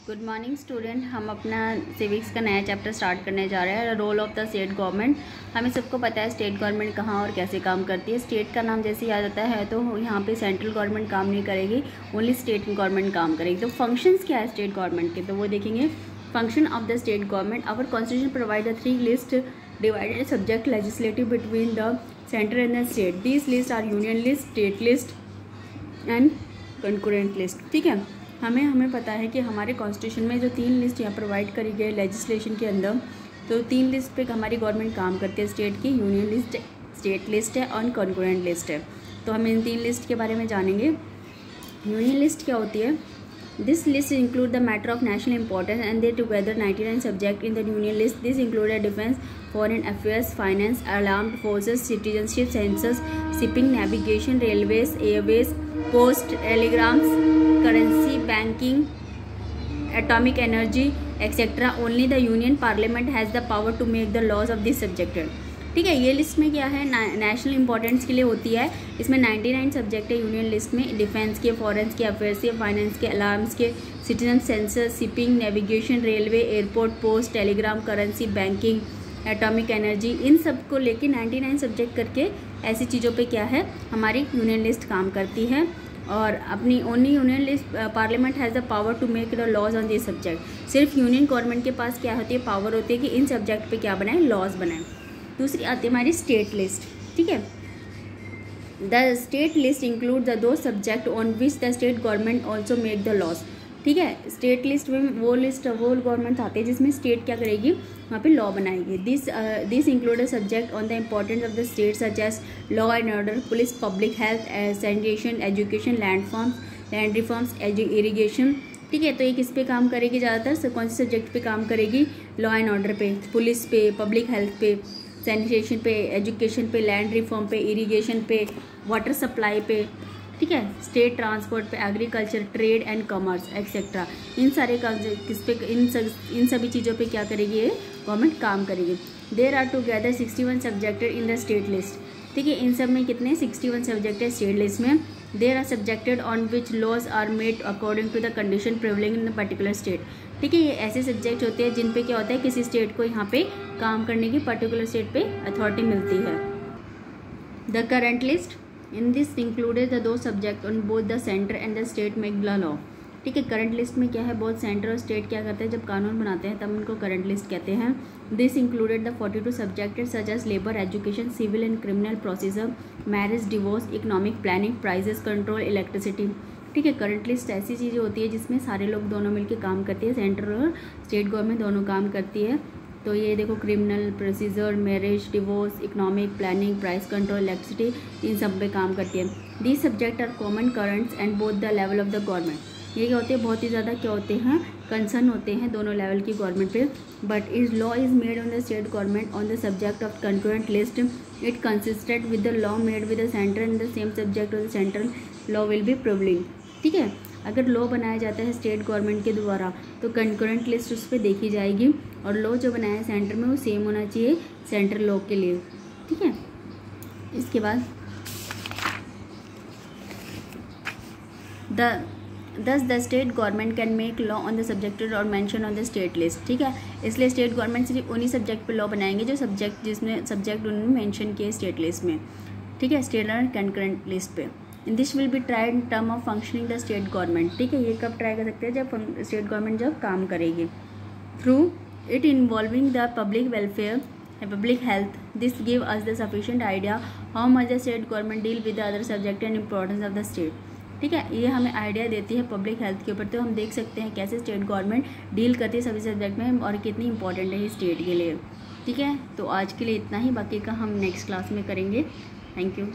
Good morning student. हम अपना civics का नया चैप्टर स्टार्ट करने जा रहे हैं, role of the state government. हमें सबको पता है स्टेट गवर्नमेंट कहाँ और कैसे काम करती है। स्टेट का नाम जैसे याद आता है तो यहाँ पे सेंट्रल गवर्नमेंट काम नहीं करेगी, ओनली स्टेट गवर्नमेंट काम करेगी। तो फंक्शंस क्या है स्टेट गवर्नमेंट के, तो वो देखेंगे। Function of the state government, our constitution provide 3 list divided subject legislative between the centre and the state. These list are union list, state list and concurrent list. ठीक है, हमें पता है कि हमारे कॉन्स्टिट्यूशन में जो 3 लिस्ट यहाँ प्रोवाइड करी गई लेजिस्लेशन के अंदर, तो 3 लिस्ट पे हमारी गवर्नमेंट काम करती है। स्टेट की यूनियन लिस्ट, स्टेट लिस्ट है और कंकरेंट लिस्ट है। तो हम इन 3 लिस्ट के बारे में जानेंगे। यूनियन लिस्ट क्या होती है? This list include the matter of national importance and they together 99 subject in the union list. This include defence, foreign affairs, finance, armed forces, citizenship, census, shipping, navigation, railways, airways, post, telegrams, currency, banking, atomic energy etcetera. Only the union parliament has the power to make the laws of this subjected. ठीक है, ये list में क्या है, national importance के लिए होती है। इसमें 99 सब्जेक्ट है यूनियन लिस्ट में, डिफेंस के, फॉरेंस के, अफेयर्स के, फाइनेंस के, अलार्म्स के, citizen, census, shipping, navigation, railway, airport, post, telegram, currency, banking, atomic energy, इन सब को लेके 99 सब्जेक्ट करके ऐसी चीज़ों पे क्या है हमारी यूनियन लिस्ट काम करती है। और अपनी only union list parliament has the power to make the laws on this subject. सिर्फ यूनियन गवर्नमेंट के पास क्या होती है, पावर होती है कि इन सब्जेक्ट पे क्या बनाए, लॉज बनाए। दूसरी आती है हमारी स्टेट लिस्ट। ठीक है, the state list include the two subject on which the state government also make the laws. ठीक है, स्टेट लिस्ट में वो गवर्नमेंट आती है जिसमें स्टेट क्या करेगी, वहाँ पे लॉ बनाएगी। This include subject on the importance of the state such as law and order, police, public health, sanitation, education, land reforms, irrigation. ठीक है, तो ये किस पे काम करेगी ज़्यादातर, कौन से सब्जेक्ट पे काम करेगी? लॉ एंड ऑर्डर पे, पुलिस पे, पब्लिक हेल्थ पे, सैनिटेशन पे, एजुकेशन पे, लैंड रिफॉर्म पे, इरीगेशन पे, वाटर सप्लाई पे। ठीक है, स्टेट ट्रांसपोर्ट पे, agriculture, trade and commerce etcetera. इन सारे का किस पे, इन सभी चीज़ों पे क्या करेगी ये गवर्नमेंट काम करेगी। There are together 61 subjected in the state list. ठीक है, इन सब में कितने 61 सब्जेक्ट है स्टेट लिस्ट में। There are subjected on which laws are made according to the condition prevailing in the particular state. ठीक है, ये ऐसे सब्जेक्ट होते हैं जिन पे क्या होता है, किसी स्टेट को यहाँ पे काम करने की पर्टिकुलर स्टेट पे अथॉरिटी मिलती है। The current list, in this included the two subject on both the centre and the state make the law. ठीक है, करंट लिस्ट में क्या है, बहुत सेंटर और स्टेट क्या करते हैं, जब कानून बनाते हैं तब उनको करंट लिस्ट कहते हैं। This included the 42 subject such as labour, education, civil and criminal procedure, marriage, divorce, economic planning, prices control, electricity. ठीक है, करंट लिस्ट ऐसी चीज़ें होती है जिसमें सारे लोग दोनों मिलकर काम करती है, सेंटर और स्टेट गवर्नमेंट दोनों काम करती है। तो ये देखो, criminal procedure, marriage, divorce, economic planning, price control, electricity, इन सब पे काम करती है। These subject are common currents and both the level of the government. ये क्या होते हैं, बहुत ही ज़्यादा क्या होते हैं, कंसर्न होते हैं दोनों लेवल की गवर्नमेंट पे। But is law is made on the state government on the subject of concurrent list. It consisted with the law made with the centre and the same subject of the central law will be prevailing. ठीक है, अगर law बनाया जाता है state government के द्वारा तो concurrent list उस पर देखी जाएगी, और लॉ जो बनाया है सेंटर में वो सेम होना चाहिए सेंट्रल लॉ के लिए। ठीक है, इसके बाद thus the state government can make law on the subjected और mention on the state list. ठीक है, इसलिए स्टेट गवर्नमेंट सिर्फ उन्हीं सब्जेक्ट पे लॉ बनाएंगे जो सब्जेक्ट जिसमें सब्जेक्ट उन्होंने मेंशन किए स्टेट लिस्ट में। ठीक है, स्टेट और कंकरेंट लिस्ट पे। This will be try in term of functioning the state government. ठीक है, ये कब ट्राई कर सकते हैं, जब स्टेट गवर्नमेंट जब काम करेगी। Through it involving the public welfare, public health, this give us the sufficient idea how much the state government deal with the other subject and importance of the state. ठीक है, ये हमें idea देती है public health के ऊपर, तो हम देख सकते हैं कैसे स्टेट गवर्नमेंट डील करती है सभी सब्जेक्ट में और कितनी इंपॉर्टेंट है ये स्टेट के लिए। ठीक है, तो आज के लिए इतना ही, बाकी का हम नेक्स्ट क्लास में करेंगे। Thank you.